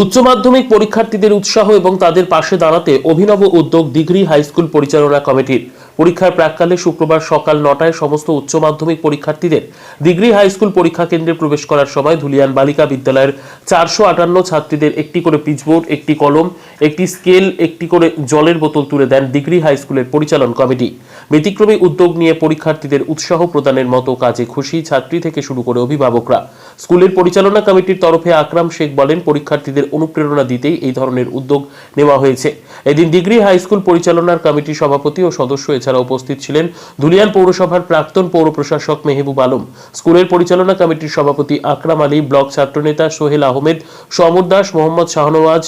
উচ্চ মাধ্যমিক পরীক্ষার্থীদের উৎসাহ এবং তাদের পাশে দাঁড়াতে অভিনব উদ্যোগ দিঘরি হাই স্কুল পরিচালনা কমিটির। পরীক্ষার প্রাক্কালে শুক্রবার সকাল ৯টায় সমস্ত উচ্চ মাধ্যমিক পরীক্ষার্থীদের দিঘরি হাই স্কুল পরীক্ষা কেন্দ্রে প্রবেশ করার সময় ধুলিয়ান বালিকা বিদ্যালয়ের ৪৫৮ ছাত্রীদের একটি করে পিচবোর্ড, একটি কলম, একটি স্কেল, একটি করে জলের বোতল তুলে দেন দিঘরি হাই স্কুলের পরিচালন কমিটি। ব্যতিক্রমী উদ্যোগ নিয়ে পরীক্ষার্থীদের উৎসাহ প্রদানের মতো কাজে খুশি ছাত্রী থেকে শুরু করে অভিভাবকরা। স্কুলের পরিচালনা কমিটির তরফে আকরাম শেখ বলেন, পরীক্ষার্থীদের অনুপ্রেরণা দিতেই এই ধরনের উদ্যোগ নেওয়া হয়েছে। এদিন দিঘরি হাই স্কুল পরিচালনার কমিটির সভাপতি ও সদস্য এছাড়া উপস্থিত ছিলেন ধুলিয়ান পৌরসভার প্রাক্তন পৌর প্রশাসক মেহবুব আলম, স্কুলের পরিচালনা কমিটির সভাপতি আকরাম আলী, ব্লক ছাত্রনেতা সোহেল আহমেদ, সমর দাস, মোহাম্মদ শাহনওয়াজ।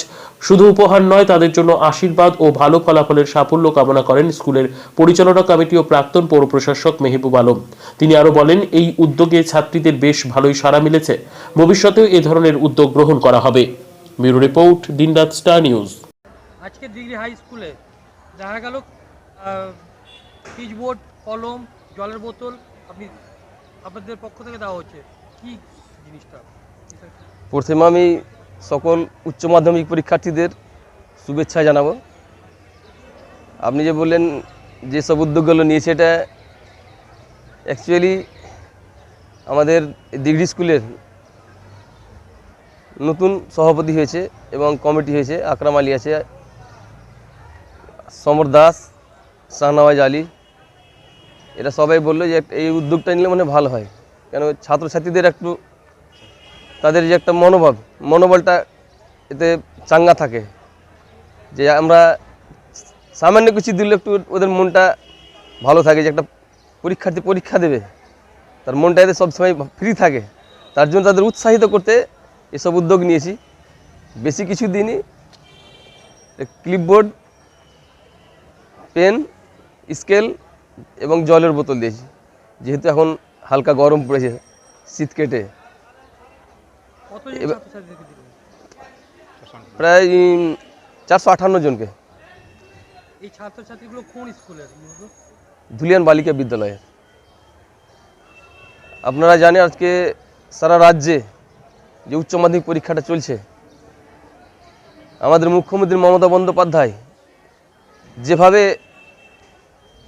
শুধু উপহার নয়, তাদের জন্য আশীর্বাদ ও ভালো ফলাফলের সাফল্য কামনা করেন স্কুলের পরিচালনা কমিটি ও প্রাক্তন পৌর প্রশাসক মেহবুব আলম। তিনি আরো বলেন, এই উদ্যোগে ছাত্রীদের বেশ ভালোই সাড়া মিলেছে। ভবিষ্যতেও এ ধরনের উদ্যোগ গ্রহণ করা হবে। ব্যুরো রিপোর্ট, দিনরাত স্টার নিউজ। আজকে দিঘরি হাই স্কুলে দেখা গেল পিচবোর্ড, কলম, জলের বোতল আপনাদের পক্ষ থেকে দেওয়া হচ্ছে, কি জিনিসটা? প্রথমে আমি সকল উচ্চ মাধ্যমিক পরীক্ষার্থীদের শুভেচ্ছা জানাবো। আপনি যে বললেন যেসব উদ্যোগগুলো নিয়েছে, এটা অ্যাকচুয়ালি আমাদের দিঘরি স্কুলের নতুন সভাপতি হয়েছে এবং কমিটি হয়েছে। আকরাম আলী আছে, সমর দাস, শাহনওয়াজ আলী, এরা সবাই বললো যে এই উদ্যোগটা নিলে মনে ভালো হয়। কেন ছাত্রছাত্রীদের একটু তাদের যে একটা মনোবলটা এতে চাঙ্গা থাকে, যে আমরা সামান্য কিছু দিলে একটু ওদের মনটা ভালো থাকে, যে একটা পরীক্ষার্থী পরীক্ষা দেবে তার মনটা এতে সবসময় ফ্রি থাকে। তার জন্য তাদের উৎসাহিত করতে এসব উদ্যোগ নিয়েছি। বেশি কিছু দিনই ক্লিপবোর্ড, পেন, স্কেল এবং জলের বোতল দিয়েছি, যেহেতু এখন হালকা গরম পড়েছে, শীত কেটে। প্রায় ৪৫৮ জনকে। এই ছাত্রছাত্রীগুলো কোন স্কুলের? ধুলিয়ান বালিকা বিদ্যালয়ের। আপনারা জানেন আজকে সারা রাজ্যে যে উচ্চ মাধ্যমিক পরীক্ষাটা চলছে, আমাদের মুখ্যমন্ত্রী মমতা বন্দ্যোপাধ্যায় যেভাবে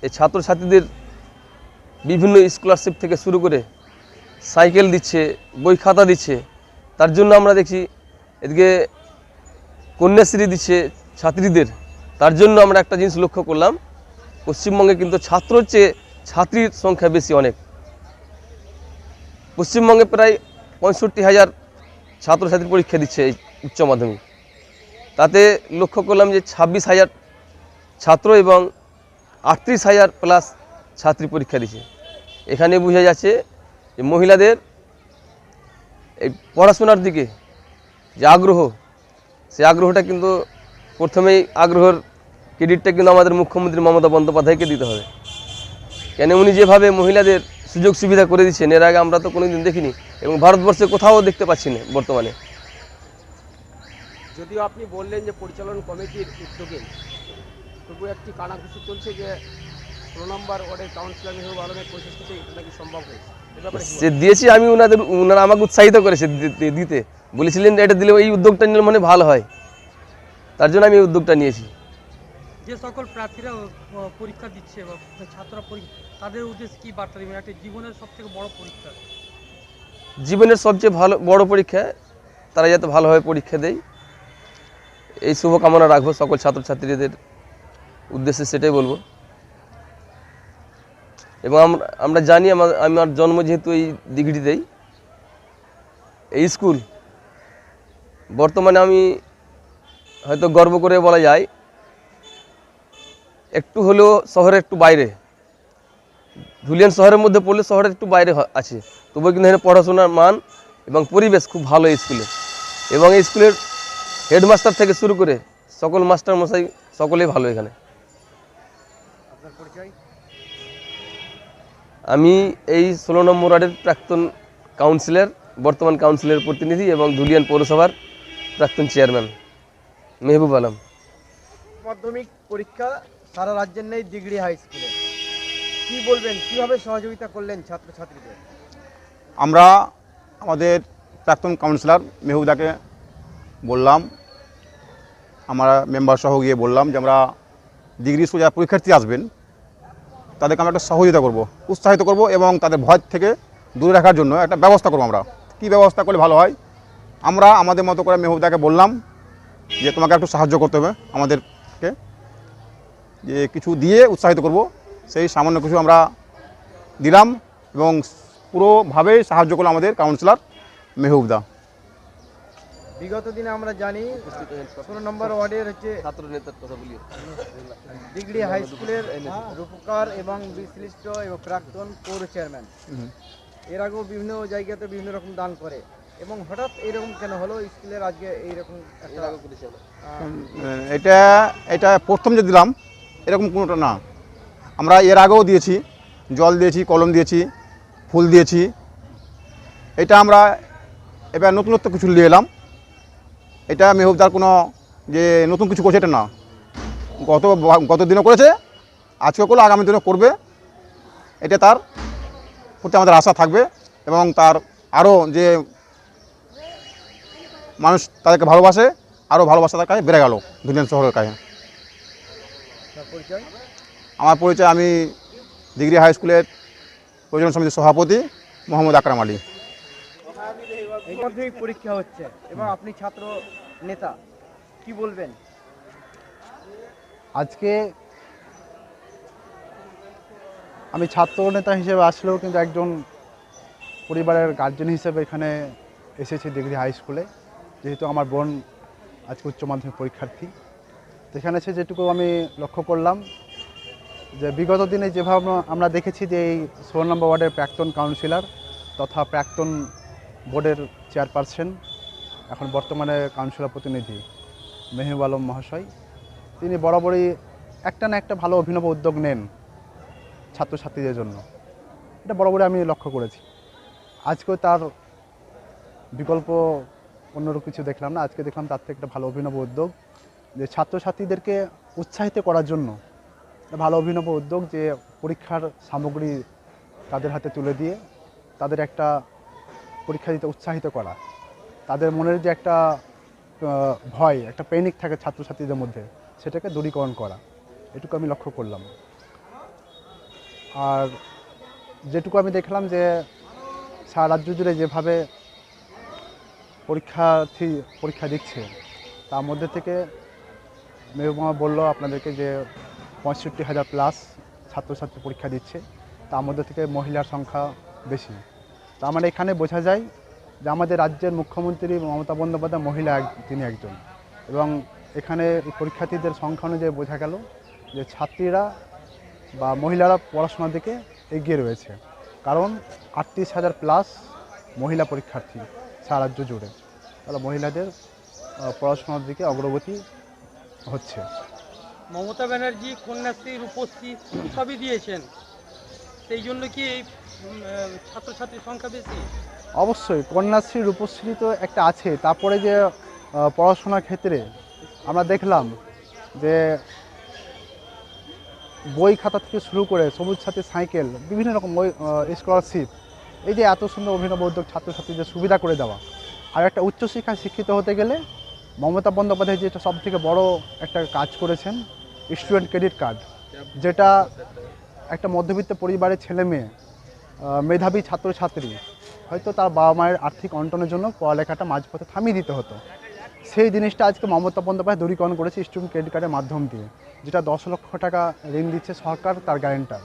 এই ছাত্রছাত্রীদের বিভিন্ন স্কলারশিপ থেকে শুরু করে সাইকেল দিচ্ছে, বই খাতা দিচ্ছে, তার জন্য আমরা দেখছি এদিকে কন্যাশ্রী দিচ্ছে ছাত্রীদের। তার জন্য আমরা একটা জিনিস লক্ষ্য করলাম, পশ্চিমবঙ্গে কিন্তু ছাত্রর চেয়ে ছাত্রীর সংখ্যা বেশি অনেক। পশ্চিমবঙ্গে প্রায় ৬৫,০০০ ছাত্রছাত্রী পরীক্ষা দিচ্ছে এই উচ্চ মাধ্যমিক। তাতে লক্ষ্য করলাম যে ২৬,০০০ ছাত্র এবং ৩৮,০০০ প্লাস ছাত্রী পরীক্ষা দিচ্ছে। এখানে বোঝা যাচ্ছে যে মহিলাদের এই পড়াশোনার দিকে যে আগ্রহ, সেই আগ্রহটা কিন্তু প্রথমেই আগ্রহের ক্রেডিটটা কিন্তু আমাদের মুখ্যমন্ত্রী মমতা বন্দ্যোপাধ্যায়কে দিতে হবে। কেন উনি যেভাবে মহিলাদের সুযোগ সুবিধা করে দিচ্ছেন, এর আগে আমরা তো কোনোদিন দেখিনি এবং ভারতবর্ষে কোথাও দেখতে পাচ্ছি না বর্তমানে। যদিও আপনি বললেন যে পরিচালন কমিটির উদ্যোগে, তবু একটি কানাঘুষি চলছে যে ১৬ নম্বর ওয়ার্ডের কাউন্সিলর মেহবুব আলমের প্রচেষ্টাতে এটা নাকি সম্ভব হয়েছে। সে দিয়েছি আমি, ওনারা আমাকে উৎসাহিত করেছে দিতে, বলেছিলেন এটা দিলে এই উদ্যোগটা নিলে মানে ভালো হয়, তার জন্য আমি এই উদ্যোগটা নিয়েছি। যে সকল প্রার্থীরা পরীক্ষা দিচ্ছে বা ছাত্ররা তাদের উদ্দেশ্যে কি বার্তা দেবেন? একটা জীবনের সবথেকে বড় পরীক্ষা, জীবনের সবচেয়ে বড় পরীক্ষা, তারা যাতে ভালোভাবে পরীক্ষা দেয়, এই শুভকামনা রাখবো সকল ছাত্রছাত্রীদের উদ্দেশ্যে, সেটাই বলবো। এবং আমরা জানি আমার জন্ম যেহেতু এই দিঘরিতেই, এই স্কুল বর্তমানে আমি হয়তো গর্ব করে বলা যায় একটু হলেও শহরের একটু বাইরে, ধুলিয়ান শহরের মধ্যে পড়লে শহরের একটু বাইরে আছে, তবুও কিন্তু এখানে পড়াশোনার মান এবং পরিবেশ খুব ভালো এই স্কুলে। এবং এই স্কুলের হেডমাস্টার থেকে শুরু করে সকল মাস্টার মশাই সকলেই ভালো এখানে। আমি এই ১৬ নম্বর ওয়ার্ডের প্রাক্তন কাউন্সিলর, বর্তমান কাউন্সিলরের প্রতিনিধি এবং ধুলিয়ান পৌরসভার প্রাক্তন চেয়ারম্যান মেহবুব আলম। মাধ্যমিক পরীক্ষা সারা রাজ্যের নেই দিঘরি হাই স্কুলে, কি বলবেন, কিভাবে সহযোগিতা করলেন ছাত্রছাত্রীদের? আমরা আমাদের প্রাক্তন কাউন্সিলর মেহবুদাকে বললাম, আমরা মেম্বার সহ গিয়ে বললাম যে আমরা ডিগ্রি সোজা পরীক্ষার্থী আসবেন তাদেরকে আমরা একটা সহযোগিতা করব, উৎসাহিত করব এবং তাদের ভয় থেকে দূরে রাখার জন্য একটা ব্যবস্থা করব। আমরা কী ব্যবস্থা করলে ভালো হয়, আমরা আমাদের মতো করে মেহবুবদাকে বললাম যে তোমাকে একটু সাহায্য করতে হবে আমাদেরকে, যে কিছু দিয়ে উৎসাহিত করব। সেই সামান্য কিছু আমরা দিলাম এবং পুরোভাবেই সাহায্য করলো আমাদের কাউন্সিলর মেহবুবদা। বিগত দিনে আমরা জানি 16 নম্বর ওয়ার্ডের হচ্ছে ছাত্র নেতার কথা বলি, ডিগ্রি হাই স্কুলের রূপকার এবং বিশিষ্ট এবং প্রাক্তন পৌর চেয়ারম্যান এর আগেও বিভিন্ন জায়গাতে বিভিন্ন রকম দান করে, এবং হঠাৎ এইরকম কেন হলো স্কুলের আজকে এইরকম এটা প্রথম যে দিলাম এরকম কোনোটা না, আমরা এর আগেও দিয়েছি, জল দিয়েছি, কলম দিয়েছি, ফুল দিয়েছি। এটা আমরা এবার নতুনত্ব কিছু নিয়ে এলাম। এটা মেহবুবদার কোনো যে নতুন কিছু করছে এটা না, গত দিনও করেছে, আজকেও করলে আগামী দিনও করবে। এটা তার প্রতি আমাদের আশা থাকবে এবং তার আরও যে মানুষ তাদেরকে ভালোবাসে, আরও ভালোবাসা তার কাছে বেড়ে গেল ধুলিয়ান শহরের কাছে। পরিচয়? আমার পরিচয়, আমি ডিগ্রি হাই স্কুলের পরিচালনা সমিতির সভাপতি মোহাম্মদ আকরাম আলী। এই মাধ্যমিক পরীক্ষা হচ্ছে এবং আপনি ছাত্র নেতা, কি বলবেন? আজকে আমি ছাত্র নেতা হিসেবে আসলেও কিন্তু একজন পরিবারের গার্জেন হিসেবে এখানে এসেছি ডিগ্রি হাই স্কুলে, যেহেতু আমার বোন আজকে উচ্চ মাধ্যমিক পরীক্ষার্থী। তো এখানে এসে যেটুকু আমি লক্ষ্য করলাম যে বিগত দিনে যেভাবে আমরা দেখেছি যে এই 16 নম্বর ওয়ার্ডের প্রাক্তন কাউন্সিলর তথা প্রাক্তন বোর্ডের চেয়ারপারসন, এখন বর্তমানে কাউন্সিলর প্রতিনিধি মেহবুব আলম মহাশয়, তিনি বরাবরই একটা না একটা ভালো অভিনব উদ্যোগ নেন ছাত্রছাত্রীদের জন্য। এটা বরাবরই আমি লক্ষ্য করেছি। আজকেও তার বিকল্প অন্যরকম কিছু দেখলাম না, আজকে দেখলাম তার থেকে একটা ভালো অভিনব উদ্যোগ, যে ছাত্রছাত্রীদেরকে উৎসাহিত করার জন্য একটা ভালো অভিনব উদ্যোগ, যে পরীক্ষার সামগ্রী তাদের হাতে তুলে দিয়ে তাদের একটা পরীক্ষা দিতে উৎসাহিত করা, তাদের মনের যে একটা ভয়, একটা প্যানিক থাকে ছাত্রছাত্রীদের মধ্যে, সেটাকে দূরীকরণ করা, এটুকু আমি লক্ষ্য করলাম। আর যেটুকু আমি দেখলাম যে সারা রাজ্য জুড়ে যেভাবে পরীক্ষা দিচ্ছে, তার মধ্যে থেকে মেহবুবা বলল আপনাদেরকে যে 65,000 প্লাস ছাত্রছাত্রী পরীক্ষা দিচ্ছে, তার মধ্যে থেকে মহিলার সংখ্যা বেশি। তো আমার এখানে বোঝা যায় যে আমাদের রাজ্যের মুখ্যমন্ত্রী মমতা বন্দ্যোপাধ্যায় মহিলা তিনি একজন, এবং এখানে পরীক্ষার্থীদের সংখ্যা অনুযায়ী বোঝা গেল যে ছাত্রীরা বা মহিলারা পড়াশোনার দিকে এগিয়ে রয়েছে, কারণ 38,000 প্লাস মহিলা পরীক্ষার্থী সারা রাজ্য জুড়ে, তাহলে মহিলাদের পড়াশোনার দিকে অগ্রগতি হচ্ছে। মমতা ব্যানার্জি কন্যাশ্রী, রূপশ্রী সবই দিয়েছেন, সেই জন্য কি এই ছাত্রছাত্রীর সংখ্যা বেশি? অবশ্যই কন্যাশ্রী রূপশ্রী তো একটা আছে, তারপরে যে পড়াশোনার ক্ষেত্রে আমরা দেখলাম যে বই খাতা থেকে শুরু করে সবুজ সাথী সাইকেল, বিভিন্ন রকম স্কলারশিপ, এই যে এত সুন্দর অভিনব উদ্যোগ ছাত্রছাত্রীদের সুবিধা করে দেওয়া। আর একটা উচ্চশিক্ষায় শিক্ষিত হতে গেলে মমতা বন্দ্যোপাধ্যায় যেটা সবথেকে বড় একটা কাজ করেছেন, স্টুডেন্ট ক্রেডিট কার্ড, যেটা একটা মধ্যবিত্ত পরিবারের ছেলে মেয়ে, মেধাবী ছাত্রছাত্রী হয়তো তার বাবা মায়ের আর্থিক অনটনের জন্য পড়ালেখাটা মাঝপথে থামিয়ে দিতে হতো, সেই জিনিসটা আজকে মমতা বন্দ্যোপাধ্যায় দূরীকরণ করেছে স্টুডেন্ট ক্রেডিট কার্ডের মাধ্যম দিয়ে, যেটা 10 লক্ষ টাকা ঋণ দিচ্ছে সরকার, তার গ্যারান্টার।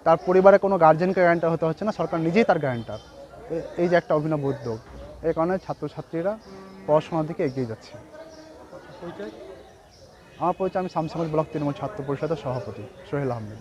তার পরিবারে কোনো গার্জেনকে গ্যারান্টার হতে হচ্ছে না, সরকার নিজেই তার গ্যারান্টার। এই যে একটা অভিনব উদ্যোগ, এই কারণে ছাত্রছাত্রীরা পড়াশোনার দিকে এগিয়ে যাচ্ছে। পরিচয়? আমার পরিচয়, আমি শামসাবাদ ব্লক তৃণমূল ছাত্র পরিষদের সভাপতি সোহেল আহমেদ।